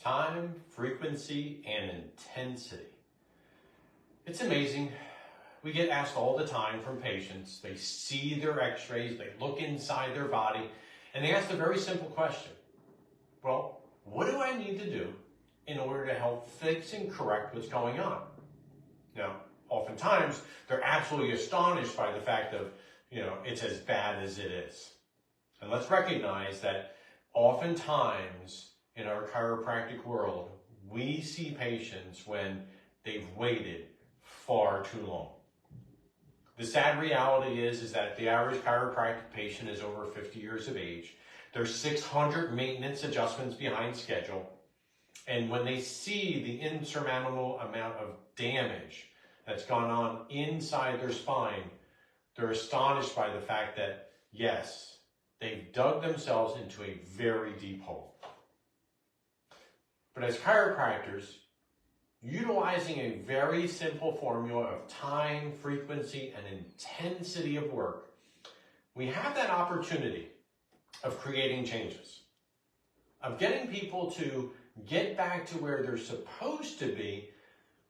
time, frequency, and intensity. It's amazing. We get asked all the time from patients. They see their x-rays, they look inside their body, and they ask a very simple question. Well, what do I need to do in order to help fix and correct what's going on? Now, oftentimes, they're absolutely astonished by the fact of, it's as bad as it is. And let's recognize that oftentimes in our chiropractic world, we see patients when they've waited far too long. The sad reality is that the average chiropractic patient is over 50 years of age. There's 600 maintenance adjustments behind schedule. And when they see the insurmountable amount of damage that's gone on inside their spine, they're astonished by the fact that, yes, they've dug themselves into a very deep hole. But as chiropractors, utilizing a very simple formula of time, frequency, and intensity of work, we have that opportunity of creating changes, of getting people to get back to where they're supposed to be,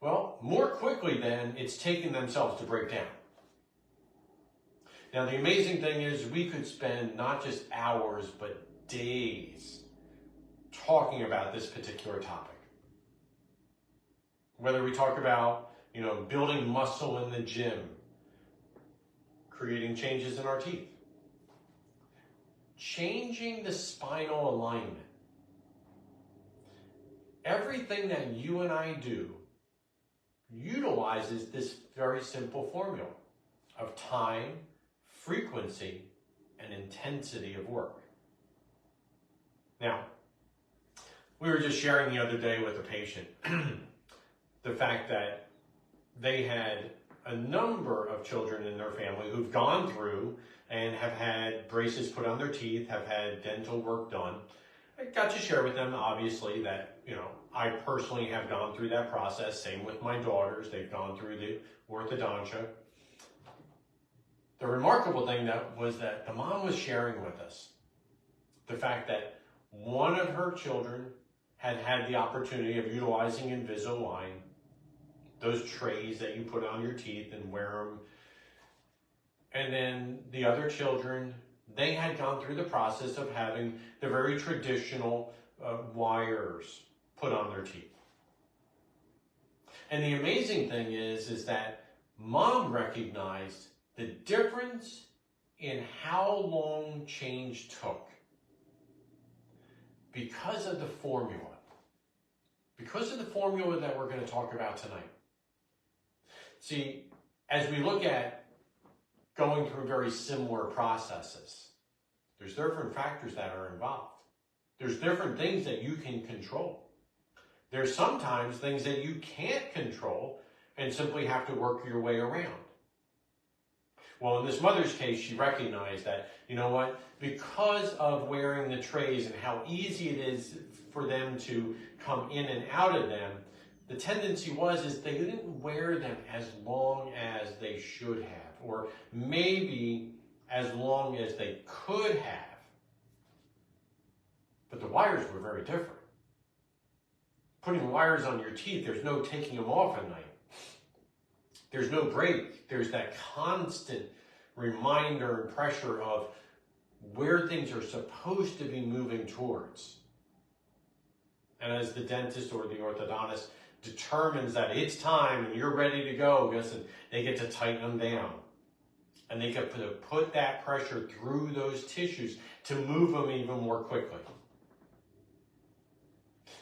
well, more quickly than it's taking themselves to break down. Now, the amazing thing is we could spend not just hours, but days talking about this particular topic. Whether we talk about, building muscle in the gym, creating changes in our teeth, changing the spinal alignment. Everything that you and I do utilizes this very simple formula of time, frequency, and intensity of work. Now, we were just sharing the other day with a patient the fact that they had a number of children in their family who've gone through and have had braces put on their teeth, have had dental work done. I got to share with them, obviously, that, I personally have gone through that process. Same with my daughters. They've gone through the orthodontia. The remarkable thing was that the mom was sharing with us the fact that one of her children had had the opportunity of utilizing Invisalign, those trays that you put on your teeth and wear them. And then the other children, they had gone through the process of having the very traditional wires put on their teeth. And the amazing thing is that mom recognized the difference in how long change took because of the formula. Because of the formula that we're going to talk about tonight. See, as we look at going through very similar processes, there's different factors that are involved. There's different things that you can control. There's sometimes things that you can't control and simply have to work your way around. Well, in this mother's case, she recognized that, because of wearing the trays and how easy it is for them to come in and out of them, the tendency is they didn't wear them as long as they should have, or maybe as long as they could have. But the wires were very different. Putting wires on your teeth, there's no taking them off at night. There's no break. There's that constant reminder and pressure of where things are supposed to be moving towards. And as the dentist or the orthodontist determines that it's time and you're ready to go, listen, they get to tighten them down. And they get to put that pressure through those tissues to move them even more quickly.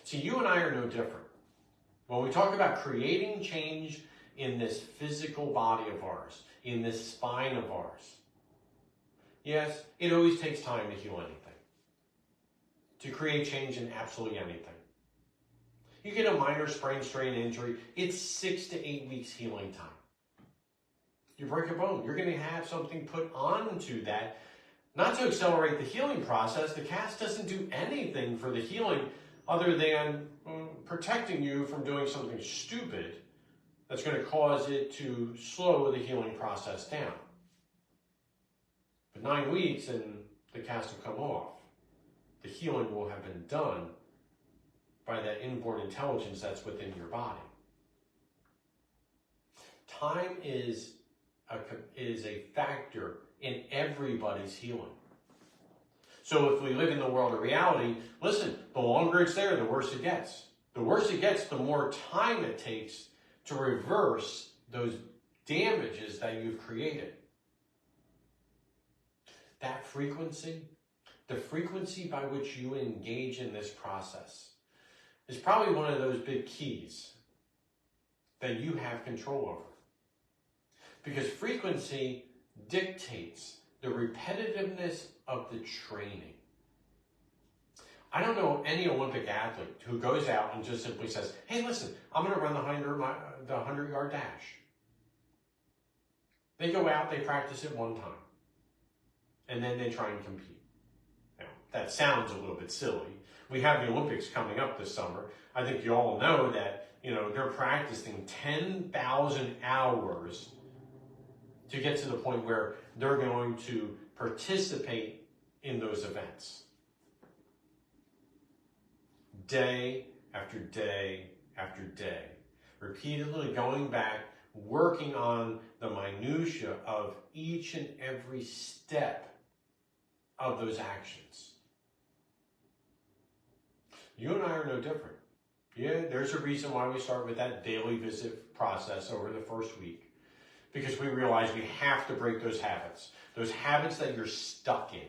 See, you and I are no different. When we talk about creating change in this physical body of ours, in this spine of ours, yes, it always takes time to heal anything, to create change in absolutely anything. You get a minor sprain, strain, injury, it's 6 to 8 weeks healing time. You break a bone, you're going to have something put onto that, not to accelerate the healing process. The cast doesn't do anything for the healing other than protecting you from doing something stupid that's going to cause it to slow the healing process down. But 9 weeks and the cast will come off. The healing will have been done, by that inborn intelligence that's within your body. Time is a factor in everybody's healing. So if we live in the world of reality, listen, the longer it's there, the worse it gets. The worse it gets, the more time it takes to reverse those damages that you've created. That frequency, the frequency by which you engage in this process, is probably one of those big keys that you have control over. Because frequency dictates the repetitiveness of the training. I don't know any Olympic athlete who goes out and just simply says, hey, listen, I'm going to run the 100-yard dash. They go out, they practice it one time, and then they try and compete. Now, that sounds a little bit silly. We have the Olympics coming up this summer. I think you all know that, they're practicing 10,000 hours to get to the point where they're going to participate in those events. Day after day after day, repeatedly going back, working on the minutia of each and every step of those actions. You and I are no different. Yeah, there's a reason why we start with that daily visit process over the first week. Because we realize we have to break those habits that you're stuck in,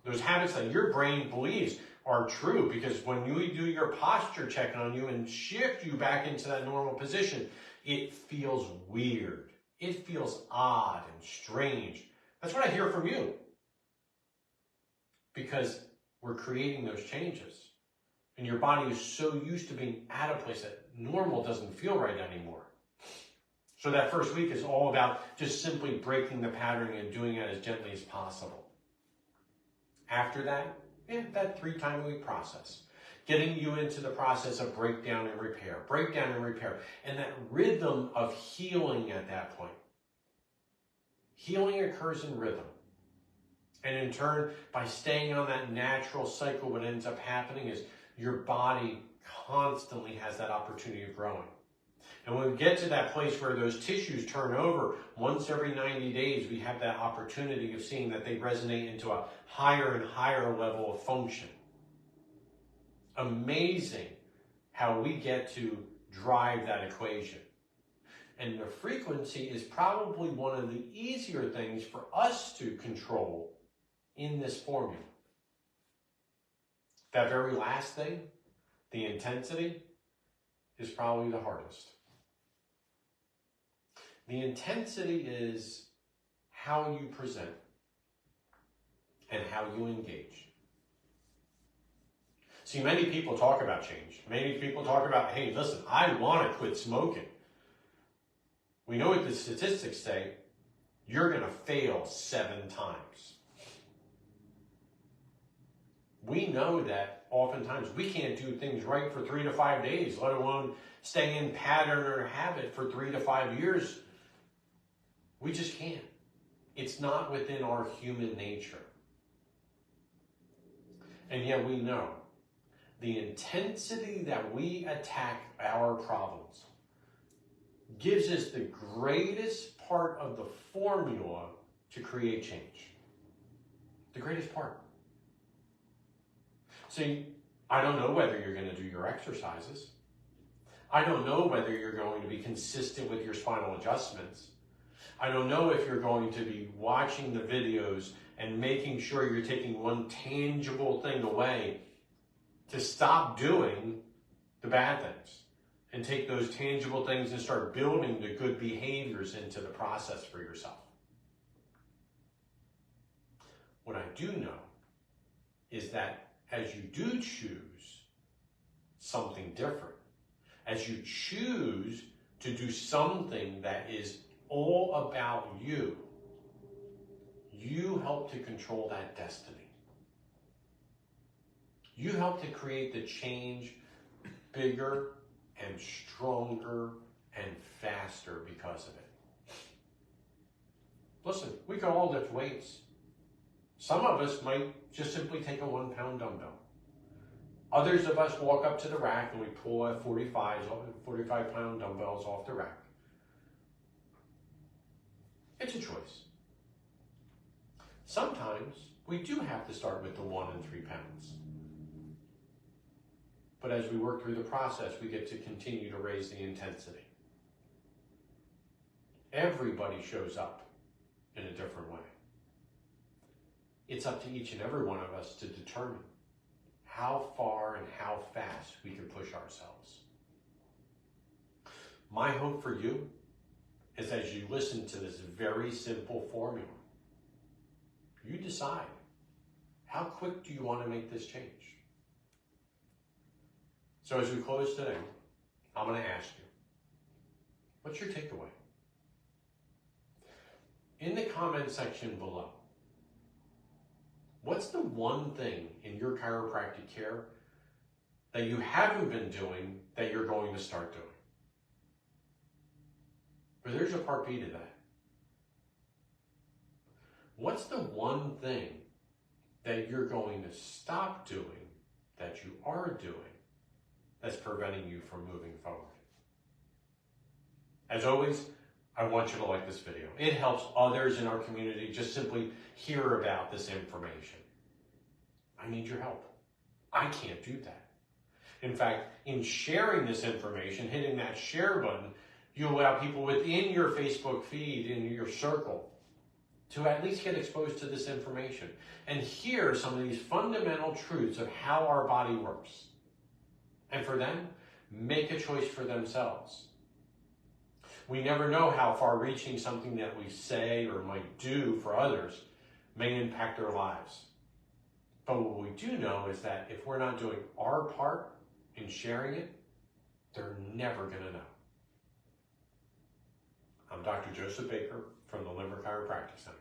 those habits that your brain believes are true. Because when you do your posture check on you and shift you back into that normal position, it feels weird. It feels odd and strange. That's what I hear from you. Because we're creating those changes. And your body is so used to being at a place that normal doesn't feel right anymore. So that first week is all about just simply breaking the pattern and doing it as gently as possible. After that, that 3-time-a-week process. Getting you into the process of breakdown and repair. And that rhythm of healing at that point. Healing occurs in rhythm. And in turn, by staying on that natural cycle, what ends up happening is your body constantly has that opportunity of growing. And when we get to that place where those tissues turn over, once every 90 days, we have that opportunity of seeing that they resonate into a higher and higher level of function. Amazing how we get to drive that equation. And the frequency is probably one of the easier things for us to control in this formula. That very last thing, the intensity, is probably the hardest. The intensity is how you present and how you engage. See, many people talk about change. Many people talk about, hey, listen, I want to quit smoking. We know what the statistics say. You're going to fail 7 times. We know that oftentimes we can't do things right for 3 to 5 days, let alone stay in pattern or habit for 3 to 5 years. We just can't. It's not within our human nature. And yet we know the intensity that we attack our problems gives us the greatest part of the formula to create change. The greatest part. See, I don't know whether you're going to do your exercises. I don't know whether you're going to be consistent with your spinal adjustments. I don't know if you're going to be watching the videos and making sure you're taking one tangible thing away to stop doing the bad things and take those tangible things and start building the good behaviors into the process for yourself. What I do know is that as you do choose something different, as you choose to do something that is all about you, you help to control that destiny. You help to create the change bigger and stronger and faster because of it. Listen, we can all lift weights. Some of us might just simply take a 1-pound dumbbell. Others of us walk up to the rack and we pull 45-pound dumbbells off the rack. It's a choice. Sometimes we do have to start with the 1 and 3 pounds. But as we work through the process, we get to continue to raise the intensity. Everybody shows up in a different way. It's up to each and every one of us to determine how far and how fast we can push ourselves. My hope for you is as you listen to this very simple formula, you decide, how quick do you want to make this change? So as we close today, I'm going to ask you, what's your takeaway? In the comment section below, what's the one thing in your chiropractic care that you haven't been doing that you're going to start doing? But there's a part B to that. What's the one thing that you're going to stop doing that you are doing that's preventing you from moving forward? As always, I want you to like this video. It helps others in our community just simply hear about this information. I need your help. I can't do that. In fact, in sharing this information, hitting that share button, you allow people within your Facebook feed, in your circle, to at least get exposed to this information and hear some of these fundamental truths of how our body works. And for them, make a choice for themselves. We never know how far-reaching something that we say or might do for others may impact their lives. But what we do know is that if we're not doing our part in sharing it, they're never going to know. I'm Dr. Joseph Baker from the Limerick Chiropractic Center.